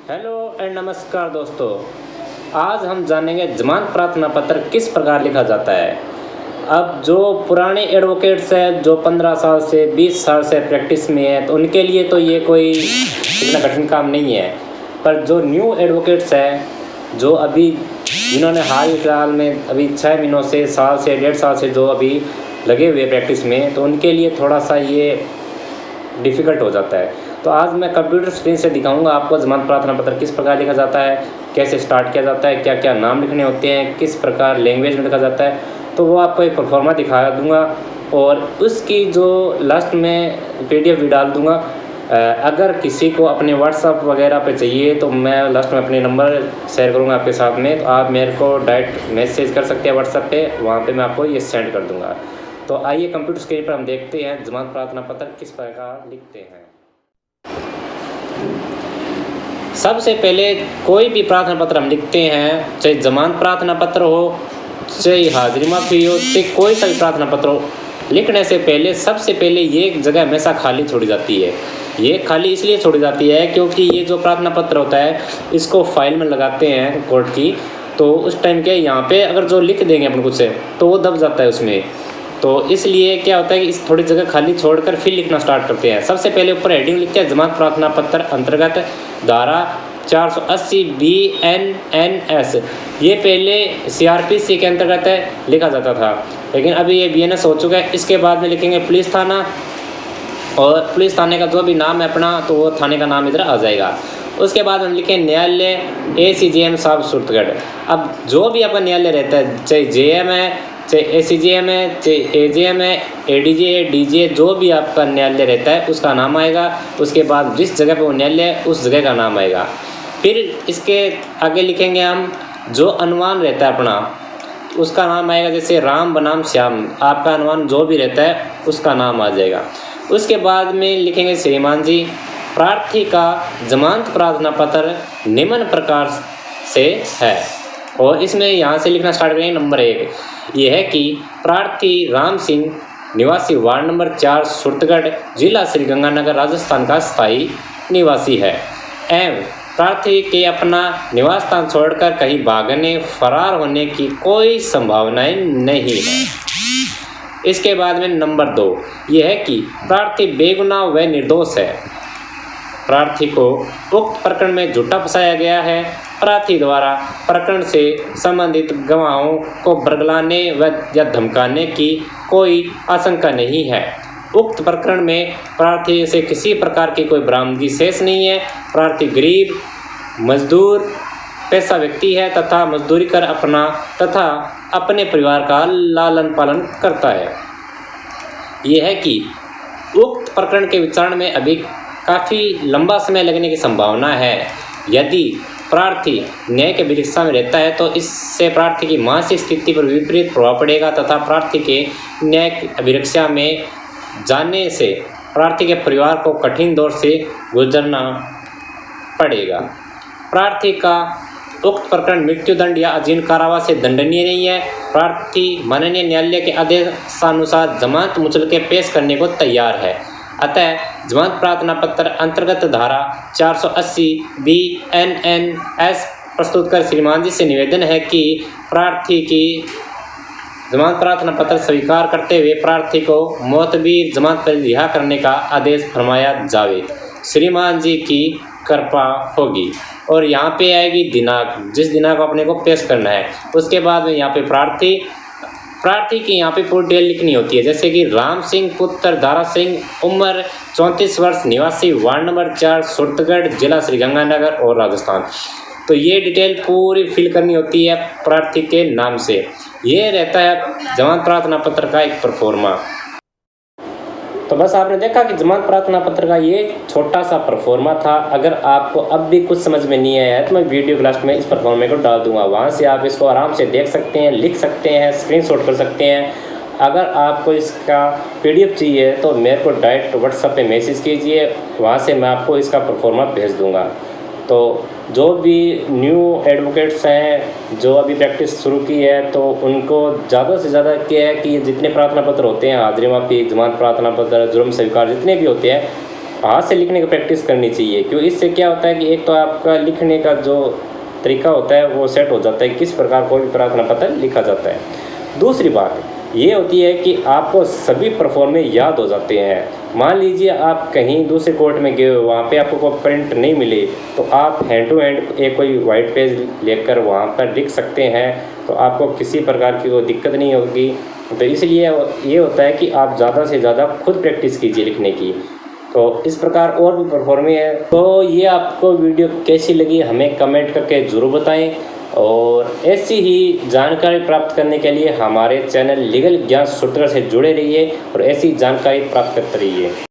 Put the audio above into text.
Hello and नमस्कार दोस्तों। आज हम जानेंगे जमानत प्रार्थना पत्र किस प्रकार लिखा जाता है। अब जो पुराने एडवोकेट्स हैं जो 15 साल से 20 साल से प्रैक्टिस में है तो उनके लिए तो ये कोई इतना कठिन काम नहीं है, पर जो न्यू एडवोकेट्स हैं जो अभी जिन्होंने हाल फिलहाल में अभी 6 महीनों से साल से 1.5 साल से जो अभी लगे हुए प्रैक्टिस में, तो उनके लिए थोड़ा सा ये डिफ़िकल्ट हो जाता है। तो आज मैं कंप्यूटर स्क्रीन से दिखाऊंगा आपको जमानत प्रार्थना पत्र किस प्रकार लिखा जाता है, कैसे स्टार्ट किया जाता है, क्या क्या नाम लिखने होते हैं, किस प्रकार लैंग्वेज में लिखा जाता है। तो वो आपको एक परफॉर्मा दिखा दूंगा और उसकी जो लास्ट में PDF भी डाल दूंगा। अगर किसी को अपने व्हाट्सअप वगैरह पे चाहिए तो मैं लास्ट में अपने नंबर शेयर करूँगा आपके साथ में, तो आप मेरे को डायरेक्ट मैसेज कर सकते हैं व्हाट्सअप पे, वहाँ पे मैं आपको ये सेंड कर दूँगा। तो आइए कंप्यूटर स्क्रीन पर हम देखते हैं जमानत प्रार्थना पत्र किस प्रकार लिखते हैं। सबसे पहले कोई भी प्रार्थना पत्र हम लिखते हैं, चाहे जमानत प्रार्थना पत्र हो, चाहे हाजिरी माफी हो, चाहे कोई सा भी प्रार्थना पत्र हो, लिखने से पहले सबसे पहले ये जगह हमेशा खाली छोड़ी जाती है। ये खाली इसलिए छोड़ी जाती है क्योंकि ये जो प्रार्थना पत्र होता है इसको फाइल में लगाते हैं कोर्ट की, तो उस टाइम के यहाँ पे अगर जो लिख देंगे अपन कुछ से तो वो दब जाता है उसमें। तो इसलिए क्या होता है कि इस थोड़ी जगह खाली छोड़कर फिर लिखना स्टार्ट करते हैं। सबसे पहले ऊपर हेडिंग लिखते हैं जमानत प्रार्थना पत्र अंतर्गत धारा 480 BNNS। ये पहले CRPC के अंतर्गत लिखा जाता था, लेकिन अभी ये BNS हो चुका है। इसके बाद में लिखेंगे पुलिस थाना, और पुलिस थाने का जो भी नाम है अपना तो वो थाने का नाम इधर आ जाएगा। उसके बाद हम लिखें न्यायालय ACJM साहब सूरतगढ़। अब जो भी आपका न्यायालय रहता है, चाहे JM है, चाहे ACJM है, चाहे AJM है, ADJ है, DJ, जो भी आपका न्यायालय रहता है उसका नाम आएगा। उसके बाद जिस जगह पे वो न्यायालय है उस जगह का नाम आएगा। फिर इसके आगे लिखेंगे हम जो अनुमान रहता है अपना उसका नाम आएगा, जैसे राम बनाम श्याम, आपका अनुमान जो भी रहता है उसका नाम आ जाएगा। उसके बाद में लिखेंगे श्रीमान जी प्रार्थी का जमानत प्रार्थना पत्र निम्न प्रकार से है, और इसमें यहाँ से लिखना स्टार्ट करेंगे। नंबर 1 ये है कि प्रार्थी राम सिंह निवासी वार्ड नंबर 4 सूरतगढ़ जिला श्री गंगानगर राजस्थान का स्थायी निवासी है एवं प्रार्थी के अपना निवास स्थान छोड़कर कहीं भागने फरार होने की कोई संभावनाएं नहीं है। इसके बाद में नंबर 2 ये है कि प्रार्थी बेगुनाह व निर्दोष है। प्रार्थी को उक्त प्रकरण में झूठा फंसाया गया है। प्रार्थी द्वारा प्रकरण से संबंधित गवाहों को बरगलाने व या धमकाने की कोई आशंका नहीं है। उक्त प्रकरण में प्रार्थी से किसी प्रकार की कोई बरामदगी शेष नहीं है। प्रार्थी गरीब मजदूर पैसा व्यक्ति है तथा मजदूरी कर अपना तथा अपने परिवार का लालन पालन करता है। यह है कि उक्त प्रकरण के विचारण में अभी काफ़ी लंबा समय लगने की संभावना है। यदि प्रार्थी न्याय के विरिक्षा में रहता है तो इससे प्रार्थी की मानसिक स्थिति पर विपरीत प्रभाव पड़ेगा तथा प्रार्थी के न्याय अभिरक्षा में जाने से प्रार्थी के परिवार को कठिन दौर से गुजरना पड़ेगा। प्रार्थी का उक्त प्रकरण मृत्युदंड या आजीवन कारावास से दंडनीय नहीं है। प्रार्थी माननीय न्यायालय के आदेशानुसार जमानत मुचल के पेश करने को तैयार है। अतः जमानत प्रार्थना पत्र अंतर्गत धारा 480 BNNS प्रस्तुत कर श्रीमान जी से निवेदन है कि प्रार्थी की जमानत प्रार्थना पत्र स्वीकार करते हुए प्रार्थी को मोतबीर जमानत पर रिहा करने का आदेश फरमाया जावे। श्रीमान जी की कृपा होगी। और यहाँ पे आएगी दिनांक, जिस दिनांक को अपने को पेश करना है। उसके बाद में यहाँ पे प्रार्थी की यहाँ पे पूरी डिटेल लिखनी होती है, जैसे कि राम सिंह पुत्र दारा सिंह, उम्र 34 वर्ष, निवासी वार्ड नंबर 4 सूरतगढ़ जिला श्री गंगानगर और राजस्थान। तो ये डिटेल पूरी फिल करनी होती है प्रार्थी के नाम से। ये रहता है जमानत प्रार्थना पत्र का एक परफॉर्मा। तो बस आपने देखा कि जमानत प्रार्थना पत्र का ये छोटा सा परफॉर्मा था। अगर आपको अब भी कुछ समझ में नहीं आया है तो मैं वीडियो के लास्ट में इस परफॉर्मे को डाल दूंगा, वहाँ से आप इसको आराम से देख सकते हैं, लिख सकते हैं, स्क्रीनशॉट कर सकते हैं। अगर आपको इसका PDF चाहिए तो मेरे को डायरेक्ट व्हाट्सएप पे मैसेज कीजिए, वहाँ से मैं आपको इसका परफॉर्मा भेज दूँगा। तो जो भी न्यू एडवोकेट्स हैं जो अभी प्रैक्टिस शुरू की है तो उनको ज़्यादा से ज़्यादा क्या है कि जितने प्रार्थना पत्र होते हैं, हाजिरी माफी, जमानत प्रार्थना पत्र, जुर्म स्वीकार, जितने भी होते हैं हाथ से लिखने की प्रैक्टिस करनी चाहिए, क्योंकि इससे क्या होता है कि एक तो आपका लिखने का जो तरीका होता है वो सेट हो जाता है, किस प्रकार कोई भी प्रार्थना पत्र लिखा जाता है। दूसरी बात ये होती है कि आपको सभी परफॉर्मे याद हो जाते हैं। मान लीजिए आप कहीं दूसरे कोर्ट में गए हो, वहाँ पे आपको कोई प्रिंट नहीं मिले, तो आप हैंड टू हैंड एक कोई वाइट पेज लेकर वहाँ पर लिख सकते हैं, तो आपको किसी प्रकार की कोई दिक्कत नहीं होगी। तो इसलिए ये होता है कि आप ज़्यादा से ज़्यादा खुद प्रैक्टिस कीजिए लिखने की। तो इस प्रकार और भी परफॉर्मे है। तो ये आपको वीडियो कैसी लगी हमें कमेंट करके ज़रूर बताएं, और ऐसी ही जानकारी प्राप्त करने के लिए हमारे चैनल लीगल ज्ञान सूत्र से जुड़े रहिए और ऐसी जानकारी प्राप्त करते रहिए।